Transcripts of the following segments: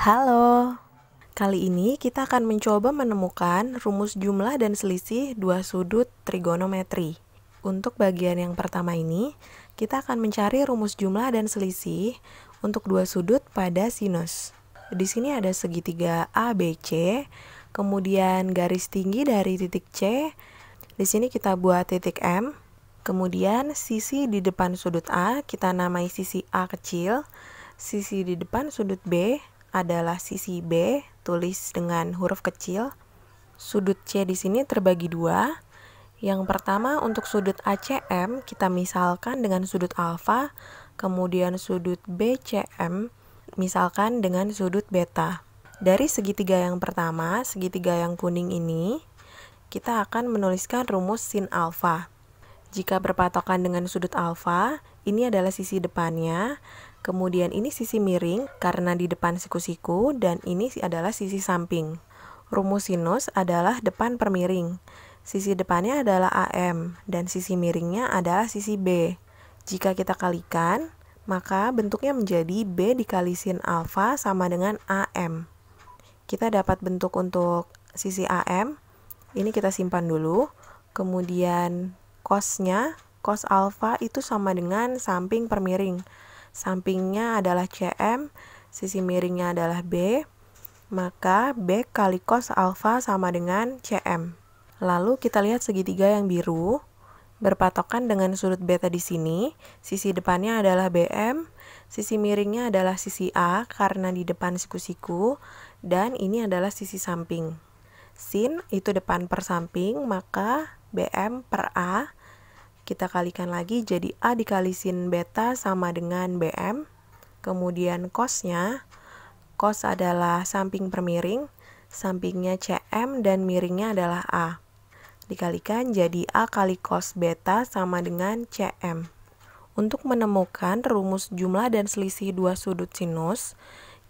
Halo, kali ini kita akan mencoba menemukan rumus jumlah dan selisih dua sudut trigonometri. Untuk bagian yang pertama ini, kita akan mencari rumus jumlah dan selisih untuk dua sudut pada sinus. Di sini ada segitiga ABC, kemudian garis tinggi dari titik C. Di sini kita buat titik M. Kemudian sisi di depan sudut A kita namai sisi A kecil. Sisi di depan sudut B adalah sisi B, tulis dengan huruf kecil. Sudut C di sini terbagi dua. Yang pertama untuk sudut ACM kita misalkan dengan sudut alfa, kemudian sudut BCM misalkan dengan sudut beta. Dari segitiga yang pertama, segitiga yang kuning ini, kita akan menuliskan rumus sin alfa. Jika berpatokan dengan sudut alfa, ini adalah sisi depannya. Kemudian ini sisi miring karena di depan siku-siku dan ini adalah sisi samping. Rumus sinus adalah depan per miring. Sisi depannya adalah AM dan sisi miringnya adalah sisi B. Jika kita kalikan, maka bentuknya menjadi B dikali sin alfa sama dengan AM. Kita dapat bentuk untuk sisi AM. Ini kita simpan dulu. Kemudian cosnya, cos alfa itu sama dengan samping per miring. Sampingnya adalah CM, sisi miringnya adalah B, maka B kali cos alfa sama dengan CM. Lalu kita lihat segitiga yang biru, berpatokan dengan sudut beta di sini, sisi depannya adalah BM, sisi miringnya adalah sisi A karena di depan siku-siku, dan ini adalah sisi samping. Sin itu depan per samping, maka BM per A, kita kalikan lagi jadi A dikali sin beta sama dengan BM. Kemudian cosnya, cos adalah samping per miring, sampingnya CM dan miringnya adalah A. Dikalikan jadi A kali cos beta sama dengan CM. Untuk menemukan rumus jumlah dan selisih dua sudut sinus,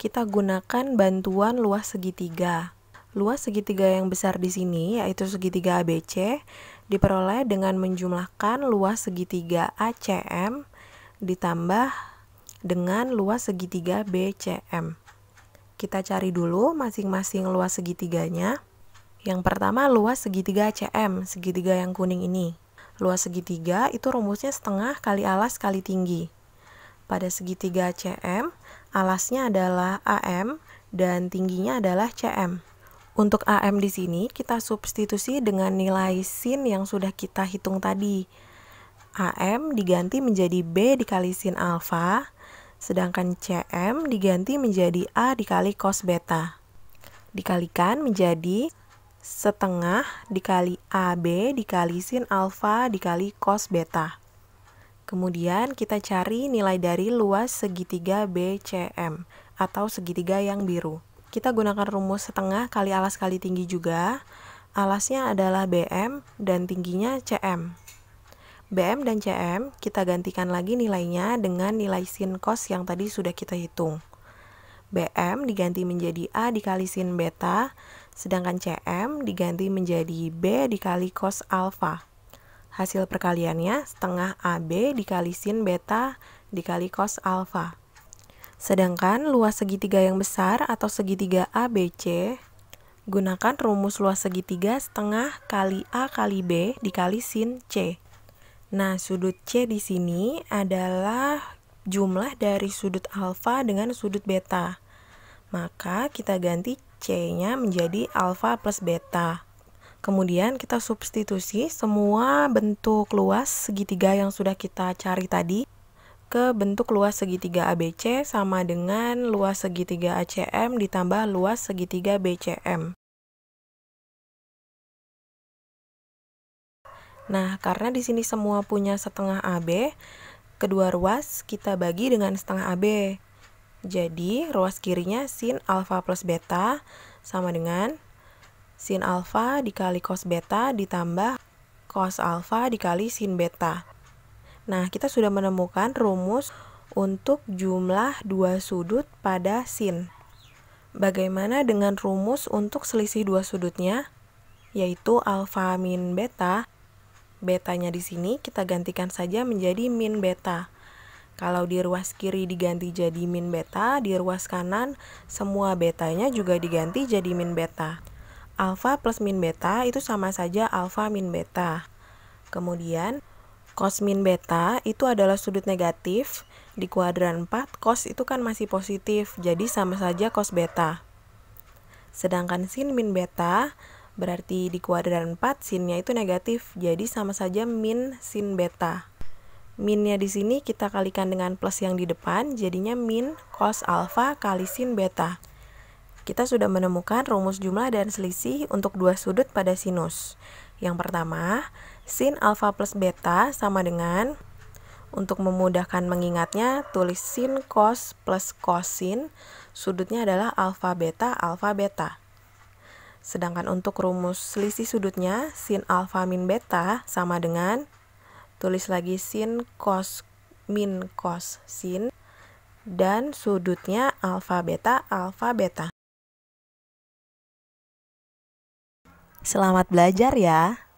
kita gunakan bantuan luas segitiga. Luas segitiga yang besar di sini yaitu segitiga ABC diperoleh dengan menjumlahkan luas segitiga ACM ditambah dengan luas segitiga BCM. Kita cari dulu masing-masing luas segitiganya. Yang pertama luas segitiga ACM, segitiga yang kuning ini. Luas segitiga itu rumusnya setengah kali alas kali tinggi. Pada segitiga ACM, alasnya adalah AM dan tingginya adalah CM. Untuk AM di sini kita substitusi dengan nilai sin yang sudah kita hitung tadi. AM diganti menjadi B dikali sin alfa, sedangkan CM diganti menjadi A dikali cos beta. Dikalikan menjadi setengah dikali AB dikali sin alfa dikali cos beta. Kemudian kita cari nilai dari luas segitiga BCM atau segitiga yang biru. Kita gunakan rumus setengah kali alas kali tinggi juga. Alasnya adalah BM dan tingginya CM. BM dan CM kita gantikan lagi nilainya dengan nilai sin cos yang tadi sudah kita hitung. BM diganti menjadi A dikali sin beta, sedangkan CM diganti menjadi B dikali cos alfa. Hasil perkaliannya setengah AB dikali sin beta dikali cos alfa. Sedangkan luas segitiga yang besar atau segitiga ABC, gunakan rumus luas segitiga setengah kali A kali B dikali sin C. Nah, sudut C di sini adalah jumlah dari sudut alfa dengan sudut beta. Maka kita ganti C-nya menjadi alfa plus beta. Kemudian kita substitusi semua bentuk luas segitiga yang sudah kita cari tadi ke bentuk luas segitiga ABC sama dengan luas segitiga ACM ditambah luas segitiga BCM. Nah, karena di sini semua punya setengah AB, kedua ruas kita bagi dengan setengah AB. Jadi, ruas kirinya sin alfa plus beta sama dengan sin alfa dikali cos beta ditambah cos alfa dikali sin beta. Nah, kita sudah menemukan rumus untuk jumlah dua sudut pada sin. Bagaimana dengan rumus untuk selisih dua sudutnya? Yaitu alfa min beta. Betanya di sini kita gantikan saja menjadi min beta. Kalau di ruas kiri diganti jadi min beta, di ruas kanan semua betanya juga diganti jadi min beta. Alfa plus min beta itu sama saja alfa min beta. Kemudian cos min beta itu adalah sudut negatif. Di kuadran 4, cos itu kan masih positif, jadi sama saja cos beta. Sedangkan sin min beta, berarti di kuadran 4 sinnya itu negatif, jadi sama saja min sin beta. Minnya di sini kita kalikan dengan plus yang di depan, jadinya min cos alfa kali sin beta. Kita sudah menemukan rumus jumlah dan selisih untuk dua sudut pada sinus. Yang pertama, sin alfa plus beta sama dengan, untuk memudahkan mengingatnya, tulis sin cos plus cosin, sudutnya adalah alfa beta, alfa beta. Sedangkan untuk rumus selisih sudutnya, sin alfa min beta sama dengan, tulis lagi sin cos min cos sin, dan sudutnya alfa beta, alfa beta. Selamat belajar ya!